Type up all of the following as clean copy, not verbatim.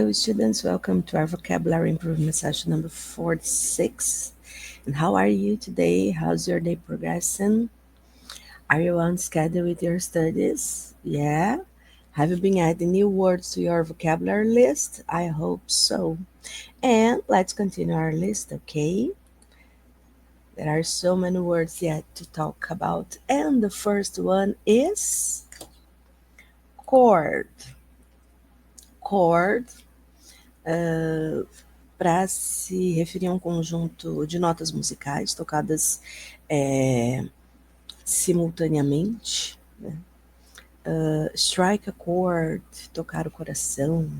Hello students, welcome to our vocabulary improvement session number 46. And how are you today? How's your day progressing? Are you on schedule with your studies? Yeah? Have you been adding new words to your vocabulary list? I hope so. And let's continue our list, okay? There are so many words yet to talk about. And the first one is chord. Chord. Para se referir a um conjunto de notas musicais tocadas simultaneamente. Né? Strike a chord, tocar o coração,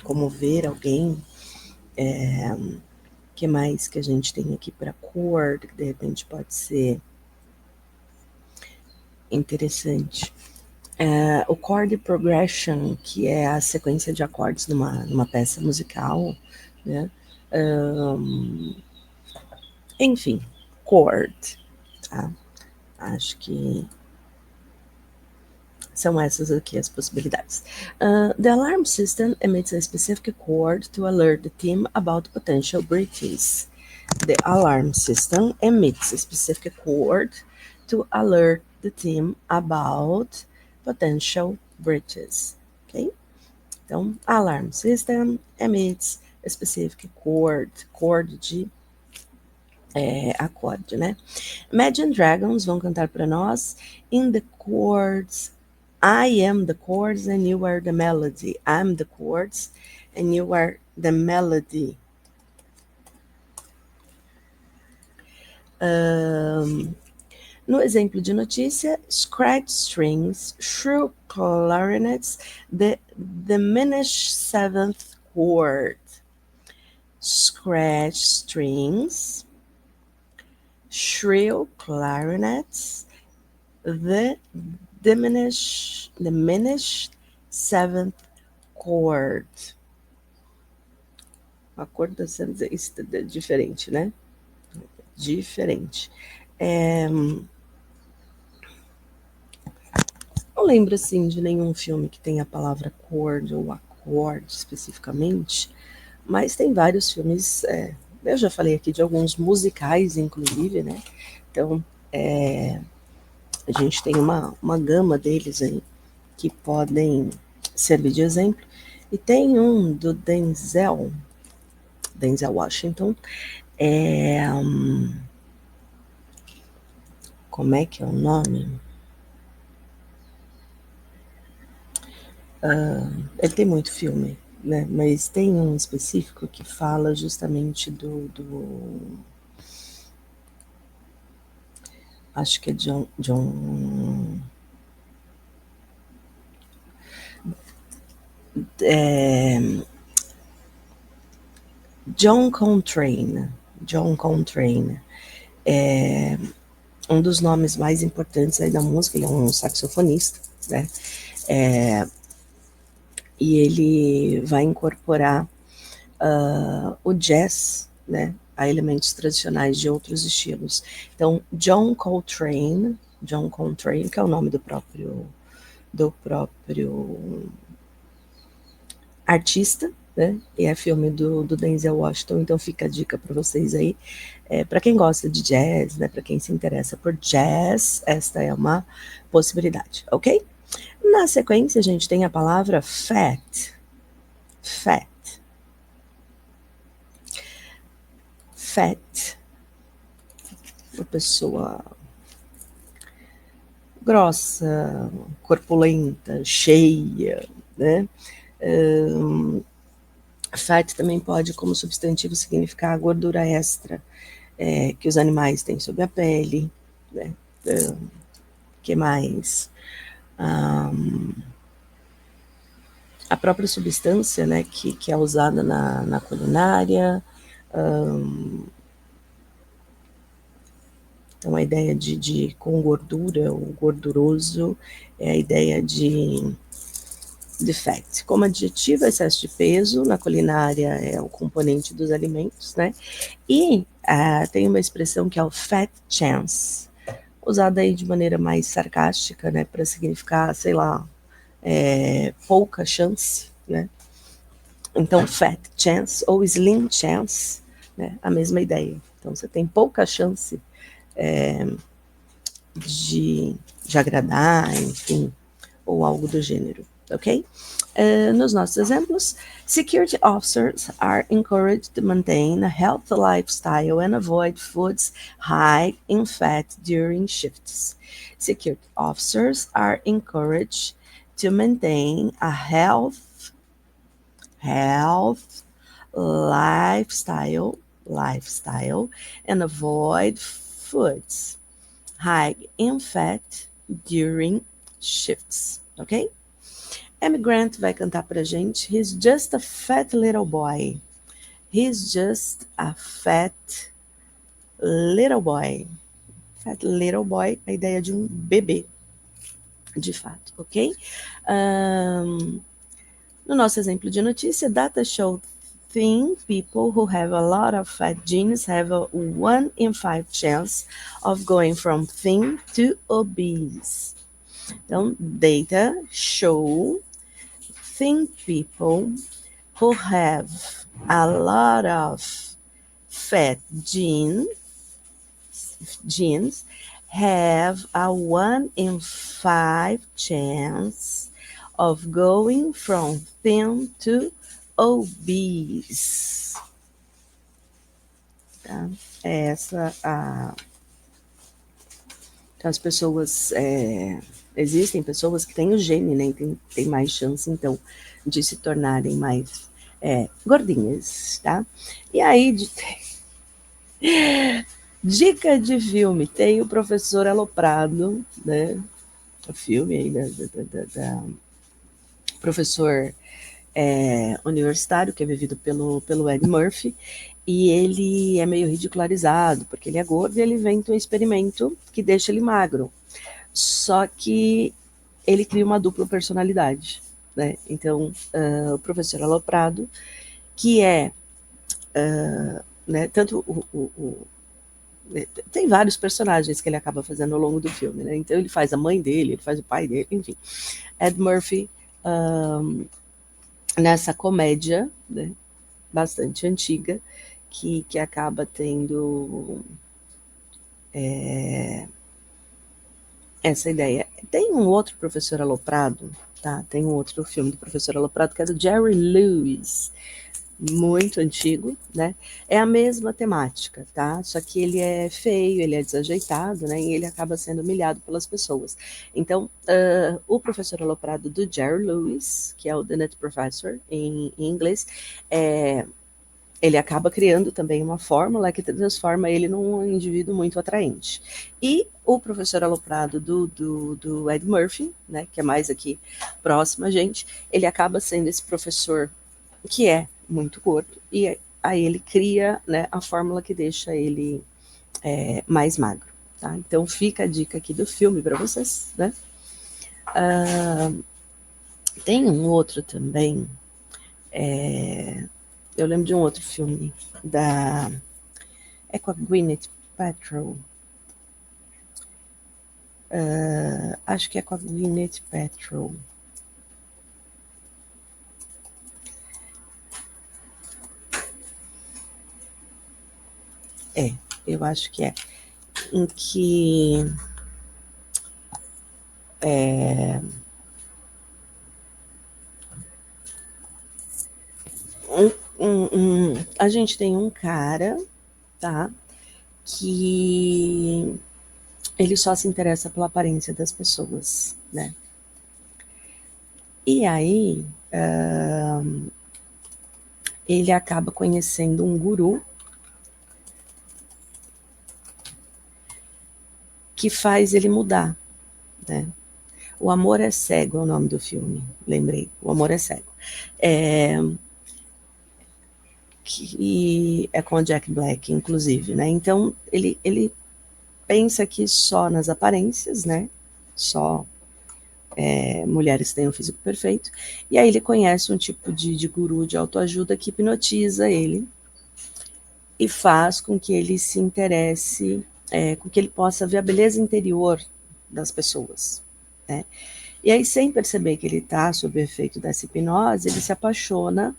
comover alguém. Que mais que a gente tem aqui para chord, que de repente pode ser interessante. O chord progression, que é a sequência de acordes numa peça musical, né? Enfim, chord, tá? Acho que são essas aqui as possibilidades. The alarm system emits a specific chord to alert the team about potential breaches. The alarm system emits a specific chord to alert the team about potential breaches. Ok? Então, alarm system emits a specific chord de acorde, né? Imagine Dragons vão cantar para nós in the chords. I am the chords and you are the melody. I'm the chords and you are the melody. No exemplo de notícia, scratch strings, shrill clarinets, the diminished seventh chord. Scratch strings, shrill clarinets, the diminished seventh chord. A cor está sendo diferente, né? Diferente. Não lembro, assim, de nenhum filme que tenha a palavra chord ou acorde especificamente, mas tem vários filmes, eu já falei aqui de alguns musicais, inclusive, né? Então, a gente tem uma gama deles aí que podem servir de exemplo. E tem um do Denzel Washington, como é que é o nome? Ele tem muito filme, né? Mas tem um específico que fala justamente acho que é John Coltrane. É um dos nomes mais importantes aí da música, ele é um saxofonista, né? E ele vai incorporar o jazz, né, a elementos tradicionais de outros estilos. Então, John Coltrane, que é o nome do próprio artista, né? E é filme do Denzel Washington, então fica a dica para vocês aí. Para quem gosta de jazz, né, para quem se interessa por jazz, esta é uma possibilidade, ok? Na sequência, a gente tem a palavra fat. Uma pessoa grossa, corpulenta, cheia, né? Fat também pode, como substantivo, significar a gordura extra que os animais têm sobre a pele, né? Que mais? A própria substância, né, que é usada na culinária. Então, a ideia de com gordura, ou gorduroso, é a ideia de fat. Como adjetivo, excesso de peso, na culinária é o componente dos alimentos, né? E tem uma expressão que é o fat chance, usada aí de maneira mais sarcástica, né, para significar, sei lá, pouca chance, né? Então, fat chance ou slim chance, né? A mesma ideia. Então, você tem pouca chance de, de agradar, enfim, ou algo do gênero, ok? Nos nossos exemplos, security officers are encouraged to maintain a healthy lifestyle and avoid foods high in fat during shifts. Security officers are encouraged to maintain a health lifestyle and avoid foods high in fat during shifts, ok? Amy Grant vai cantar pra gente He's just a fat little boy. He's just a fat little boy. Fat little boy, a ideia de um bebê, de fato, ok? No nosso exemplo de notícia, data show thin people who have a lot of fat genes have a 1 in 5 chance of going from thin to obese. Então, data show thin people who have a lot of fat genes have a 1 in 5 chance of going from thin to obese. Tá? Essa a então, as pessoas existem pessoas que têm o gene, né? Tem mais chance então de se tornarem mais gordinhas, tá? E aí dica de filme, tem o Professor Aloprado, né? O filme aí da professor universitário, que é vivido pelo Ed Murphy, e ele é meio ridicularizado, porque ele é gordo e ele inventa um experimento que deixa ele magro. Só que ele cria uma dupla personalidade, né? Então, o professor Aloprado, que né, tanto tem vários personagens que ele acaba fazendo ao longo do filme, né? Então ele faz a mãe dele, ele faz o pai dele, enfim. Ed Murphy, nessa comédia, né, bastante antiga, que acaba tendo essa ideia. Tem um outro Professor Aloprado, tá? Tem um outro filme do Professor Aloprado que é do Jerry Lewis, muito antigo, né? É a mesma temática, tá? Só que ele é feio, ele é desajeitado, né? E ele acaba sendo humilhado pelas pessoas. Então, o Professor Aloprado do Jerry Lewis, que é o The Nut Professor em inglês, ele acaba criando também uma fórmula que transforma ele num indivíduo muito atraente. E o Professor Aloprado do Ed Murphy, né, que é mais aqui próximo a gente, ele acaba sendo esse professor que é muito gordo, e aí ele cria, né, a fórmula que deixa ele mais magro. Tá? Então fica a dica aqui do filme para vocês. Né? Tem um outro também, eu lembro de um outro filme é com a Gwyneth Paltrow. Acho que é com a Gwyneth Paltrow. Eu acho que é. Em que a gente tem um cara, tá? Que ele só se interessa pela aparência das pessoas, né? E aí ele acaba conhecendo um guru que faz ele mudar, né? O Amor é Cego é o nome do filme, lembrei. O Amor é Cego. Que é com o Jack Black, inclusive, né? Então ele pensa que só nas aparências, né? Só mulheres têm um físico perfeito. E aí ele conhece um tipo de guru de autoajuda que hipnotiza ele e faz com que ele se interesse, com que ele possa ver a beleza interior das pessoas, né? E aí, sem perceber que ele está sob o efeito dessa hipnose, ele se apaixona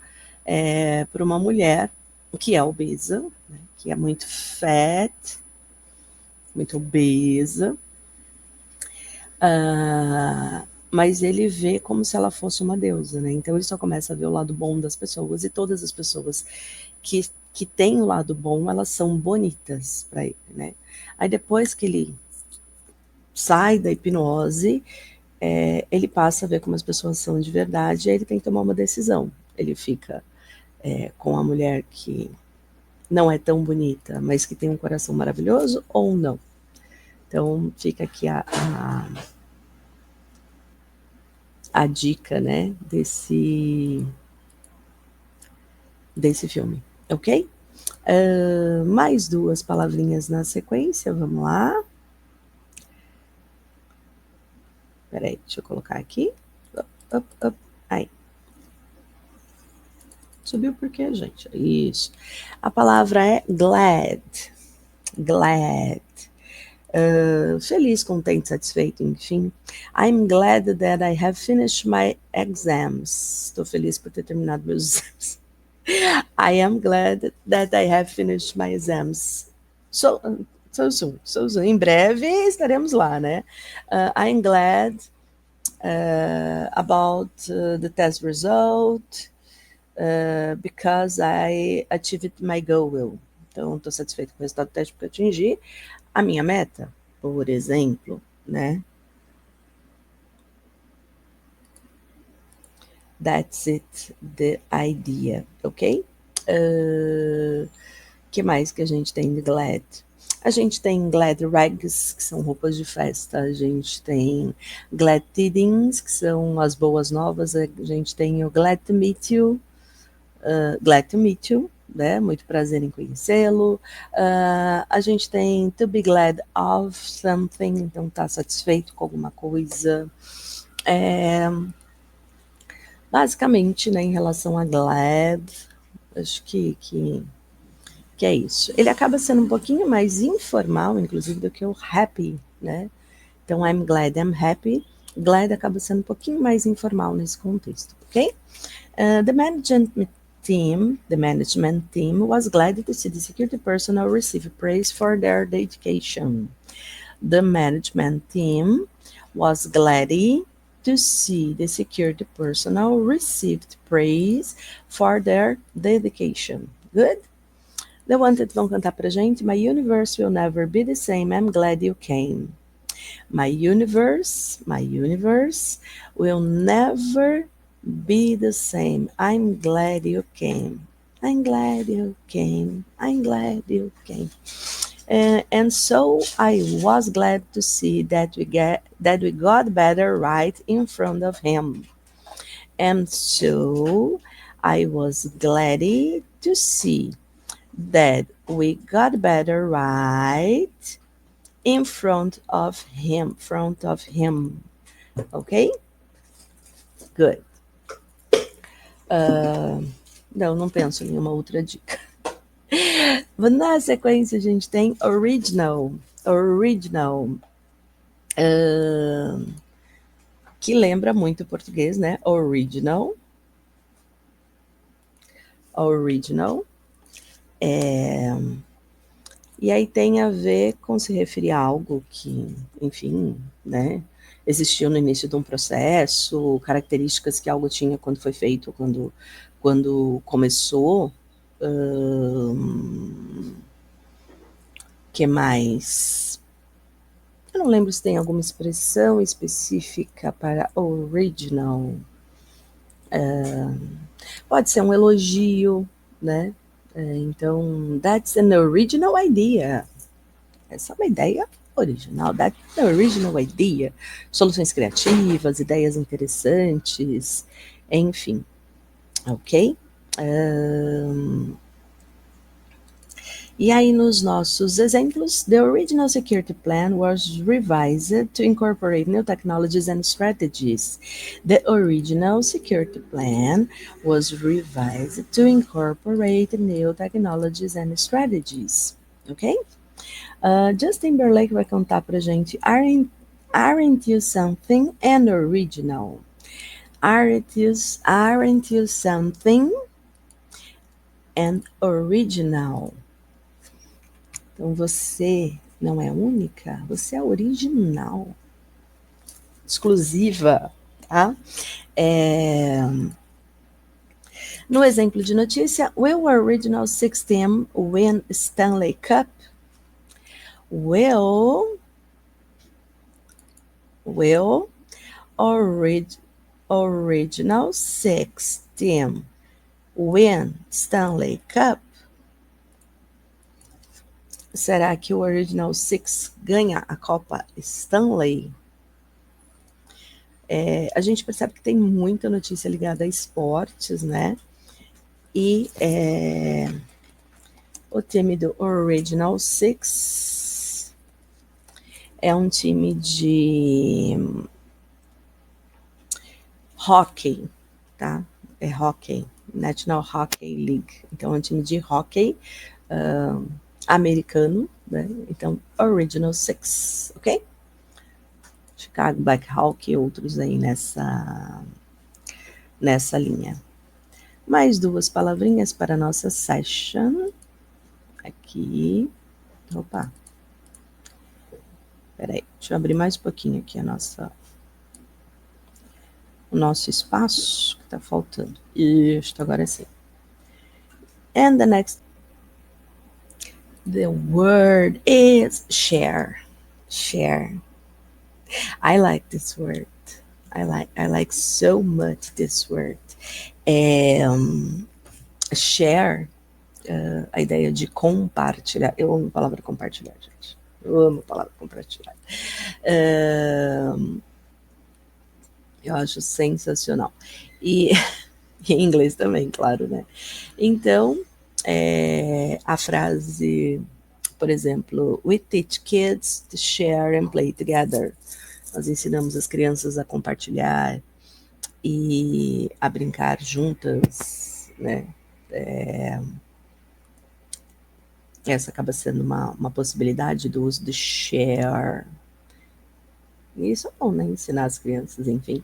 para uma mulher que é obesa, né, que é muito fat, muito obesa, mas ele vê como se ela fosse uma deusa, né? Então ele só começa a ver o lado bom das pessoas, e todas as pessoas que têm o lado bom, elas são bonitas para ele, né? Aí depois que ele sai da hipnose, ele passa a ver como as pessoas são de verdade, e aí ele tem que tomar uma decisão. Ele fica com a mulher que não é tão bonita, mas que tem um coração maravilhoso, ou não. Então fica aqui a dica, né, desse filme, ok? Mais duas palavrinhas na sequência, vamos lá. Peraí, deixa eu colocar aqui. Up. Aí. Subiu por quê, gente? Isso. A palavra é glad. Glad. Feliz, contente, satisfeito, enfim. I'm glad that I have finished my exams. Estou feliz por ter terminado meus exames. I am glad that I have finished my exams. So soon. Em breve estaremos lá, né? I'm glad about the test result because I achieved my goal. Então, estou satisfeito com o resultado do teste porque eu atingi a minha meta, por exemplo, né? That's it, the idea, ok? Que mais que a gente tem de glad? A gente tem glad rags, que são roupas de festa. A gente tem glad tidings, que são as boas novas. A gente tem o glad to meet you, né? Muito prazer em conhecê-lo. A gente tem to be glad of something, então tá satisfeito com alguma coisa. Basicamente, né, em relação a glad, acho que é isso. Ele acaba sendo um pouquinho mais informal, inclusive, do que o happy, né? Então, I'm glad, I'm happy. Glad acaba sendo um pouquinho mais informal nesse contexto, ok? The management team was glad to see the security personnel receive praise for their dedication. The management team was glad to see the security personnel received praise for their dedication. Good? The Wanted vão cantar pra gente. My universe will never be the same. I'm glad you came. My universe will never be the same. I'm glad you came. I'm glad you came. I'm glad you came. And so I was glad to see that we got better right in front of him. And so I was glad to see that we got better right in front of him. Ok? Good. Não penso em nenhuma outra dica. Na sequência, a gente tem original. Que lembra muito o português, né? Original. E aí tem a ver com se referir a algo que, enfim, né, existiu no início de um processo, características que algo tinha quando foi feito, quando começou. Que mais? Eu não lembro se tem alguma expressão específica para original. Pode ser um elogio, né? Então, that's an original idea. Essa é uma ideia original. That's an original idea. Soluções criativas, ideias interessantes, enfim. Ok? E aí, nos nossos exemplos, the original security plan was revised to incorporate new technologies and strategies. The original security plan was revised to incorporate new technologies and strategies. Ok? Justin Timberlake vai contar pra gente Aren't you something and original? Aren't you something and original. Então você não é única, você é original, exclusiva, tá? No exemplo de notícia, will original six team win Stanley Cup? Will original six team win Stanley Cup? Será que o Original Six ganha a Copa Stanley? A gente percebe que tem muita notícia ligada a esportes, né? E o time do Original Six é um time de hockey, tá? É hockey, National Hockey League. Então, é um time de hockey americano, né? Então, Original Six, ok? Chicago Blackhawk e outros aí nessa linha. Mais duas palavrinhas para a nossa session. Aqui. Opa. Peraí, deixa eu abrir mais um pouquinho aqui o nosso espaço, que está faltando. Isso, agora sim. And the next, the word is share. Share. I like this word. I like so much this word. Share, a ideia de compartilhar. Eu amo a palavra compartilhar, gente. Eu amo a palavra compartilhar. Eu acho sensacional. E em inglês também, claro, né? Então, a frase, por exemplo, we teach kids to share and play together. Nós ensinamos as crianças a compartilhar e a brincar juntas, né? Essa acaba sendo uma possibilidade do uso do share. E isso é bom, né? Ensinar as crianças, enfim.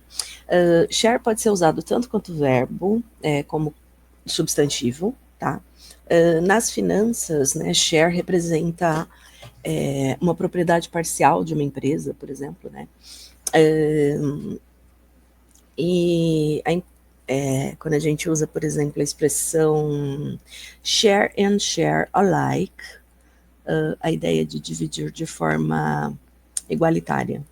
Share pode ser usado tanto quanto verbo, como substantivo, tá? Nas finanças, né, share representa uma propriedade parcial de uma empresa, por exemplo, né? Quando a gente usa, por exemplo, a expressão share and share alike, a ideia de dividir de forma igualitária.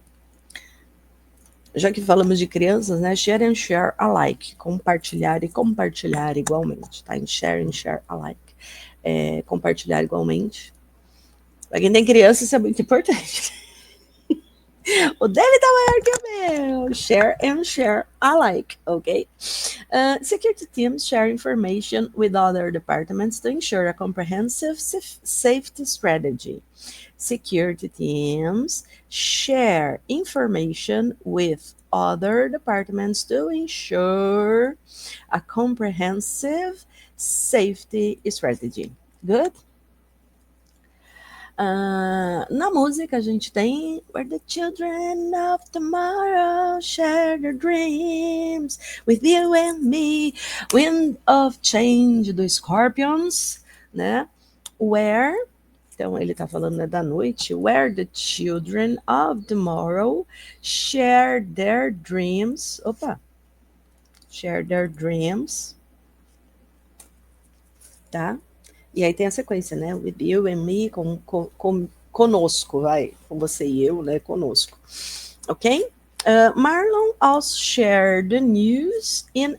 Já que falamos de crianças, né? Share and share alike. Compartilhar e compartilhar igualmente, tá? Em share and share alike. Compartilhar igualmente. Para quem tem criança, isso é muito importante. O dele tá maior que o meu. Share and share alike, ok? Security teams share information with other departments to ensure a comprehensive safety strategy. Security teams share information with other departments to ensure a comprehensive safety strategy. Good? Na música a gente tem Where the children of tomorrow share their dreams with you and me, Wind of Change do Scorpions, né? Where, então ele tá falando, né, da noite, Where the children of tomorrow share their dreams, share their dreams, tá? E aí tem a sequência, né? With you and me, conosco, vai. Com você e eu, né? Conosco. Ok? Marlon also shared the news in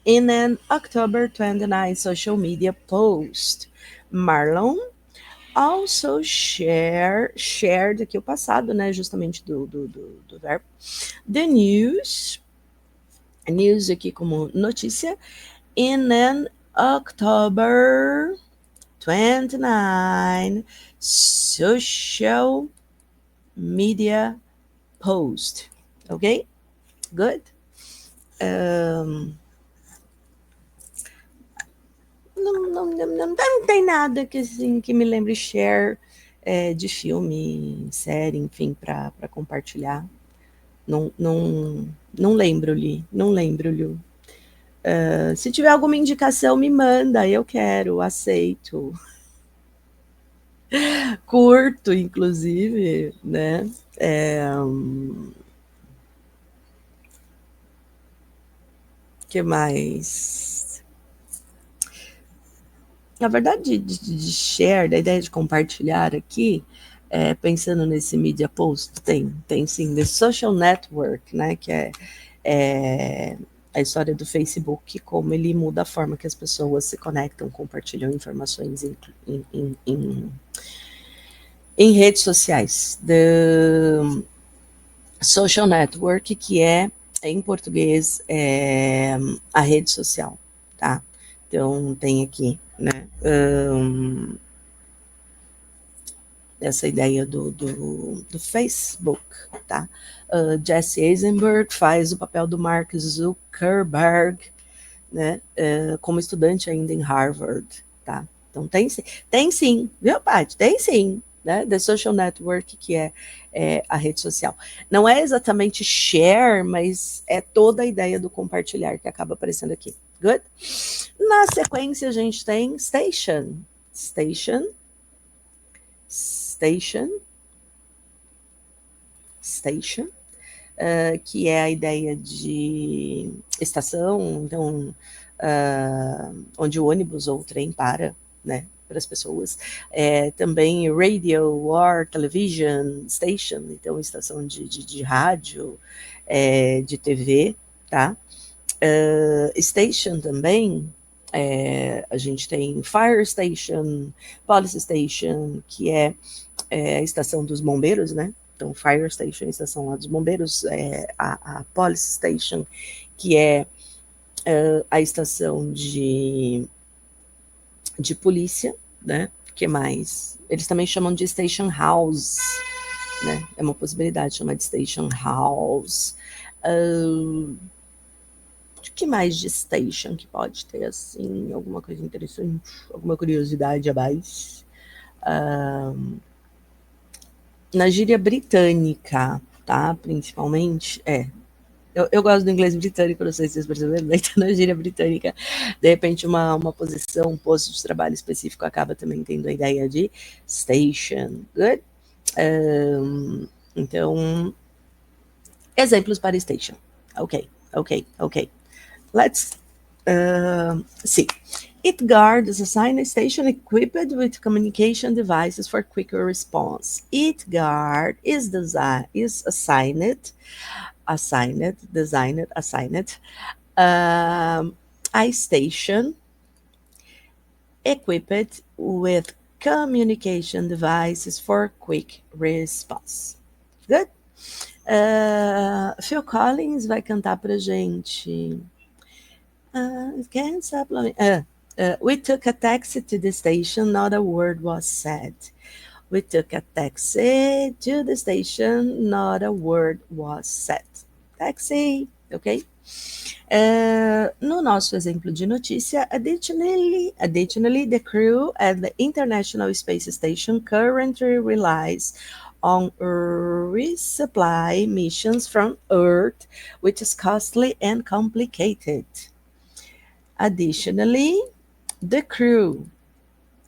an October 29 social media post. Marlon also shared aqui o passado, né? Justamente do verbo. The news aqui como notícia, in an October 29 social media post. Ok? Good? Não tem nada que, assim, que me lembre share de filme, série, enfim, para compartilhar. Não lembro-lhe. Se tiver alguma indicação, me manda, eu quero, aceito. Curto, inclusive, né? Que mais? Na verdade, de share, da ideia de compartilhar aqui, pensando nesse media post, tem sim, The Social Network, né? Que é a história do Facebook, como ele muda a forma que as pessoas se conectam, compartilham informações em redes sociais. The Social Network, que em português, a rede social, tá? Então, tem aqui, né, essa ideia do Facebook, tá? Jesse Eisenberg faz o papel do Mark Zuckerberg, né, como estudante ainda em Harvard, tá? Então tem sim, viu, Paty? Tem sim, né? The Social Network, que é a rede social. Não é exatamente share, mas é toda a ideia do compartilhar que acaba aparecendo aqui. Good? Na sequência, a gente tem station. Station. Station. Station. Que é a ideia de estação, então, onde o ônibus ou o trem para, né, para as pessoas. Também radio or television station, então estação de rádio, de TV, tá? Station também, a gente tem fire station, police station, que é a estação dos bombeiros, né? Então, fire station, a estação lá dos bombeiros, a police station, que é a estação de polícia, né? Que mais? Eles também chamam de station house, né? É uma possibilidade chamar de station house. O que mais de station que pode ter, assim, alguma coisa interessante, alguma curiosidade a mais? Na gíria britânica, tá? Principalmente, eu gosto do inglês britânico, não sei se vocês perceberam, né? Então, na gíria britânica, de repente, uma posição, um posto de trabalho específico acaba também tendo a ideia de station. Good? Então, exemplos para station. Ok. Let's see. It guards a sign station equipped with communication devices for quicker response. It guard is assigned a station equipped with communication devices for quick response. Good? Phil Collins vai cantar pra gente. We took a taxi to the station, not a word was said. We took a taxi to the station, not a word was said. Taxi, ok? No nosso exemplo de notícia, additionally, the crew at the International Space Station currently relies on resupply missions from Earth, which is costly and complicated. Additionally, the crew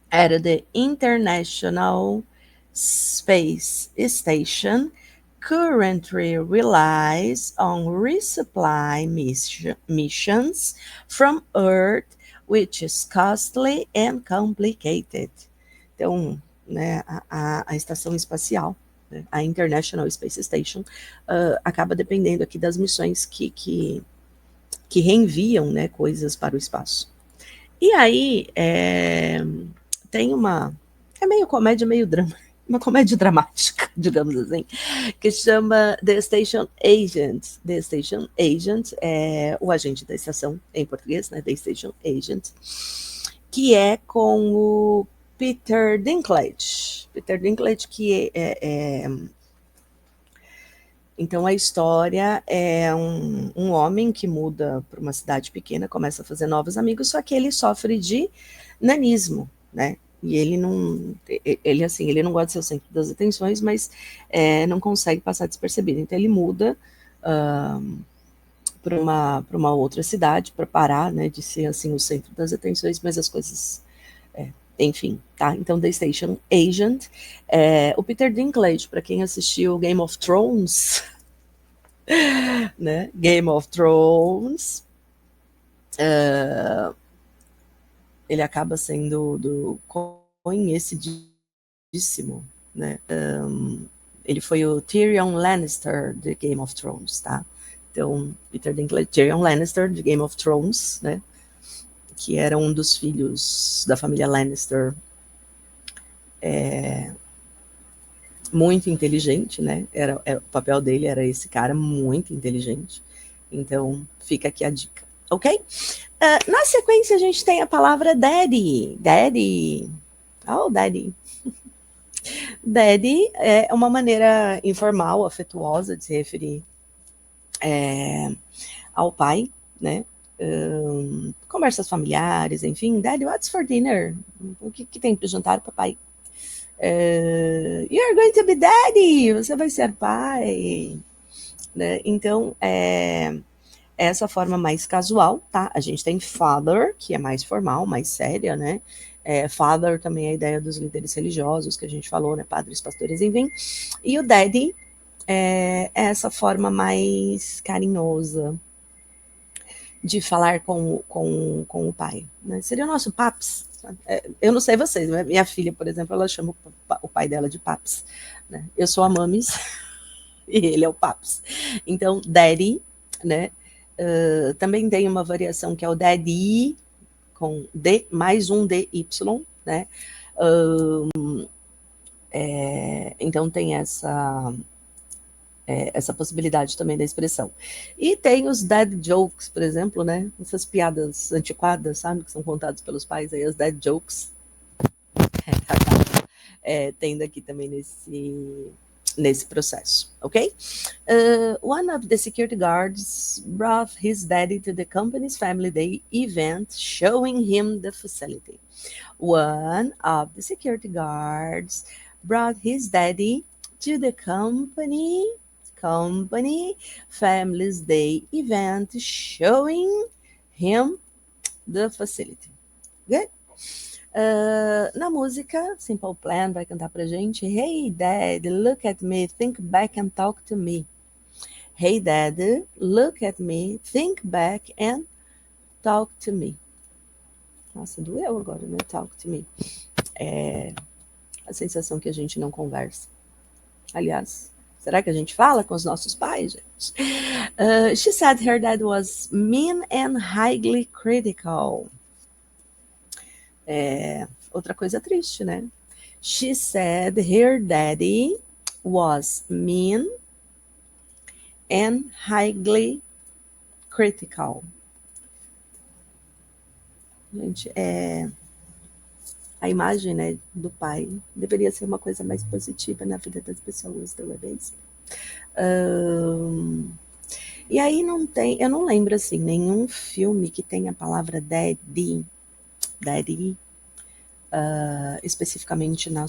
at the International Space Station currently relies on resupply missions from Earth, which is costly and complicated. Então, né, a estação espacial, né, a International Space Station, acaba dependendo aqui das missões que reenviam, né, coisas para o espaço. E aí, tem é meio comédia, meio drama, uma comédia dramática, digamos assim, que chama The Station Agent. The Station Agent é o agente da estação, em português, né, The Station Agent, que é com o Peter Dinklage. Peter Dinklage, que então, a história é um homem que muda para uma cidade pequena, começa a fazer novos amigos, só que ele sofre de nanismo, né? E ele não gosta de ser o centro das atenções, mas não consegue passar despercebido. Então, ele muda para uma outra cidade, para parar, né, de ser assim o centro das atenções, mas as coisas, enfim, tá? Então, The Station Agent, o Peter Dinklage, para quem assistiu Game of Thrones, né? Game of Thrones, ele acaba sendo conhecidíssimo, né? Ele foi o Tyrion Lannister de Game of Thrones, tá? Então, Peter Dinklage, Tyrion Lannister de Game of Thrones, né? Que era um dos filhos da família Lannister, muito inteligente, né? O papel dele era esse cara muito inteligente. Então, fica aqui a dica, ok? Na sequência, a gente tem a palavra daddy. Daddy. Oh, daddy. Daddy é uma maneira informal, afetuosa de se referir ao pai, né? Conversas familiares, enfim. Daddy, what's for dinner? O que tem para o jantar, papai? You're going to be daddy. Você vai ser pai. Né? Então, essa forma mais casual, tá? A gente tem father, que é mais formal, mais séria, né? Father também é a ideia dos líderes religiosos que a gente falou, né? Padres, pastores, enfim. E o daddy é essa forma mais carinhosa de falar com o pai, né? Seria o nosso paps. Eu não sei vocês, né? Minha filha, por exemplo, ela chama o pai dela de paps, né? Eu sou a mamis e ele é o paps. Então, daddy, né? Também tem uma variação que é o daddy, com D, mais um DY, né? Então tem essa possibilidade também da expressão. E tem os dad jokes, por exemplo, né? Essas piadas antiquadas, sabe? Que são contadas pelos pais aí, as dad jokes. Tendo aqui também nesse processo, ok? One of the security guards brought his daddy to the company's family day event, showing him the facility. One of the security guards brought his daddy to the company family's day event, showing him the facility. Good? Na música, Simple Plan vai cantar pra gente. Hey Dad, look at me, think back and talk to me. Hey Dad, look at me, think back and talk to me. Nossa, doeu agora, né? Talk to me. A sensação que a gente não conversa. Aliás, será que a gente fala com os nossos pais, gente? She said her dad was mean and highly critical. Outra coisa triste, né? She said her daddy was mean and highly critical. Gente, a imagem, né, do pai deveria ser uma coisa mais positiva na vida das pessoas, talvez. E aí eu não lembro assim, nenhum filme que tenha a palavra daddy, especificamente no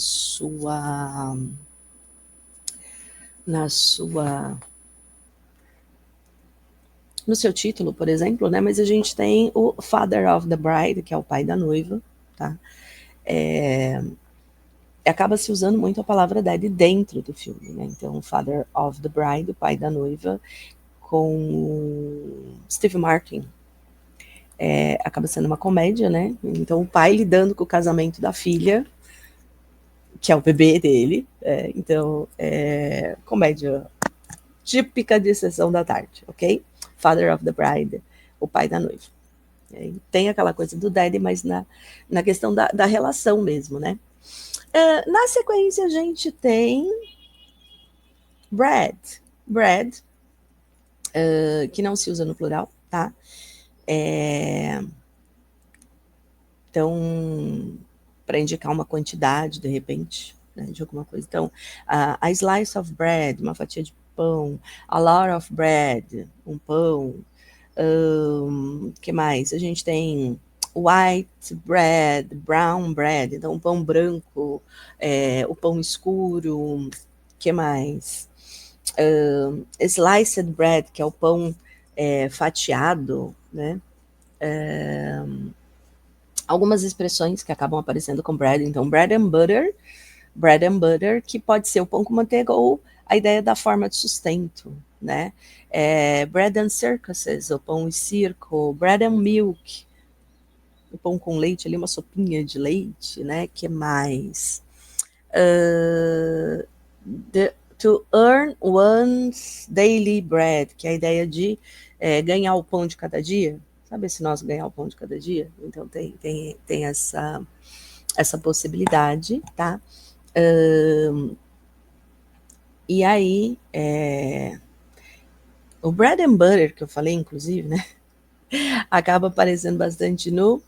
seu título, por exemplo, né? Mas a gente tem o Father of the Bride, que é o pai da noiva, tá? Acaba se usando muito a palavra daddy dentro do filme, né? Então, Father of the Bride, o pai da noiva, com Steve Martin. Acaba sendo uma comédia, né? Então, o pai lidando com o casamento da filha, que é o bebê dele. Então, comédia típica de sessão da tarde, ok? Father of the Bride, o pai da noiva. Tem aquela coisa do daddy, mas na questão da relação mesmo, né? Na sequência, a gente tem Brad, que não se usa no plural, tá? Então, para indicar uma quantidade, de repente, né, de alguma coisa. Então, a slice of bread, uma fatia de pão. A lot of bread, um pão. Que mais? A gente tem white bread, brown bread, então pão branco, o pão escuro. Que mais? Sliced bread, que é o pão fatiado, né? Algumas expressões que acabam aparecendo com bread, então bread and butter, que pode ser o pão com manteiga ou a ideia da forma de sustento, né? Bread and circuses, o pão e circo, bread and milk, o pão com leite ali, uma sopinha de leite, né? Que mais? To earn one's daily bread, que é a ideia de ganhar o pão de cada dia. Sabe esse nosso ganhar o pão de cada dia? Então tem essa possibilidade, tá? E aí, o bread and butter, que eu falei, inclusive, né? Acaba aparecendo bastante no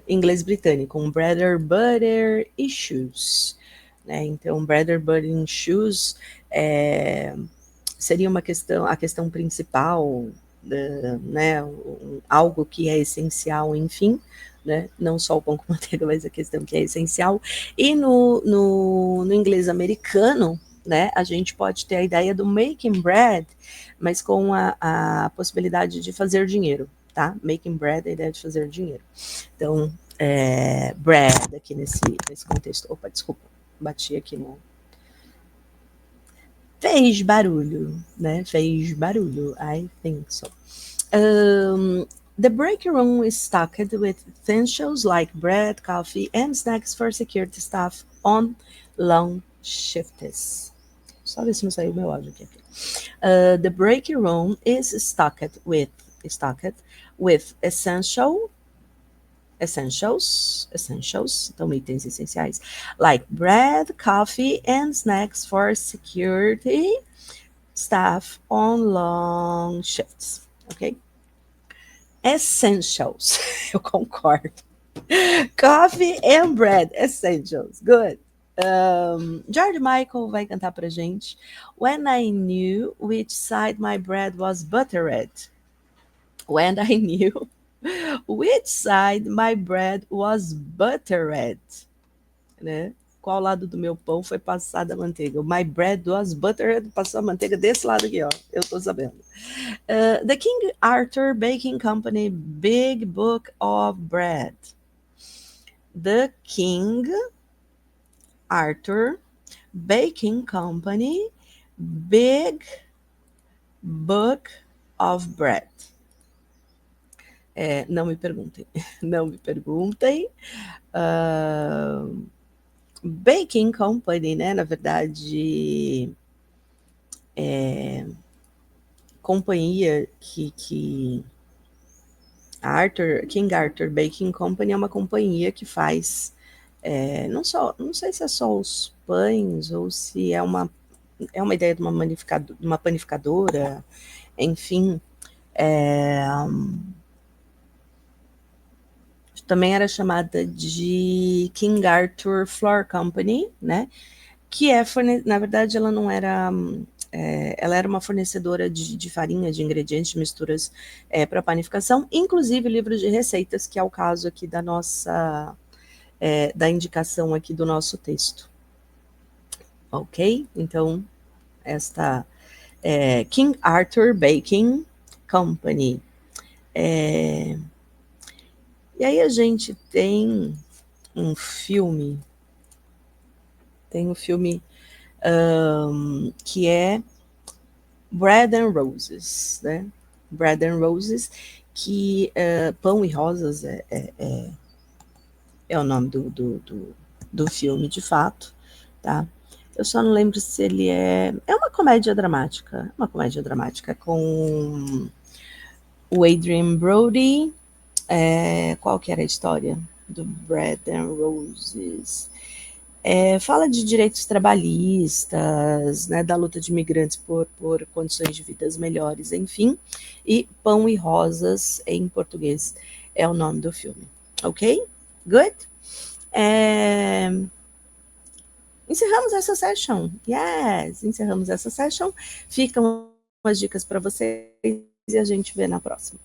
inglês britânico, um bread and butter issues. Né? Então, bread and butter issues seria a questão principal, né? Algo que é essencial, enfim. Né? Não só o pão com manteiga, mas a questão que é essencial. E no inglês americano, né, a gente pode ter a ideia do making bread, mas com a possibilidade de fazer dinheiro, tá? Making bread, a ideia de fazer dinheiro. Então, bread aqui nesse contexto. Opa, desculpa, bati aqui no... Fez barulho, né? Fez barulho, I think so. The break room is stocked with essentials like bread, coffee, and snacks for security staff on long shifts. Só ver se não saiu meu áudio aqui. The break room is stocked with essentials, então itens essenciais, like bread, coffee, and snacks for security staff on long shifts, ok? Essentials, eu concordo. Coffee and bread, essentials, good. George Michael vai cantar pra gente. When I knew which side my bread was buttered. When I knew which side my bread was buttered. Né? Qual lado do meu pão foi passada a manteiga? My bread was buttered, passou a manteiga desse lado aqui, ó. Eu tô sabendo. The King Arthur Baking Company Big Book of Bread. The King Arthur Baking Company Big Book of Bread. Não me perguntem. Não me perguntem. Baking Company, né? Na verdade, companhia que King Arthur Baking Company é uma companhia que faz não sei se é só os pães ou se é uma ideia de uma panificadora, enfim. Também era chamada de King Arthur Flour Company, né? Que na verdade, ela não era... ela era uma fornecedora de farinha, de ingredientes, de misturas para panificação, inclusive livros de receitas, que é o caso aqui da nossa... da indicação aqui do nosso texto. Ok? Então, esta King Arthur Baking Company. E aí a gente tem um filme... que é Bread and Roses, né? Bread and Roses, que Pão e Rosas é o nome do filme, de fato, tá? Eu só não lembro se ele é uma comédia dramática, com o Adrien Brody. Qual que era a história do Bread and Roses? Fala de direitos trabalhistas, né, da luta de imigrantes por condições de vidas melhores, enfim, e Pão e Rosas, em português, é o nome do filme. Ok? Good? Encerramos essa session. Yes! Encerramos essa session. Ficam as dicas para vocês e a gente vê na próxima.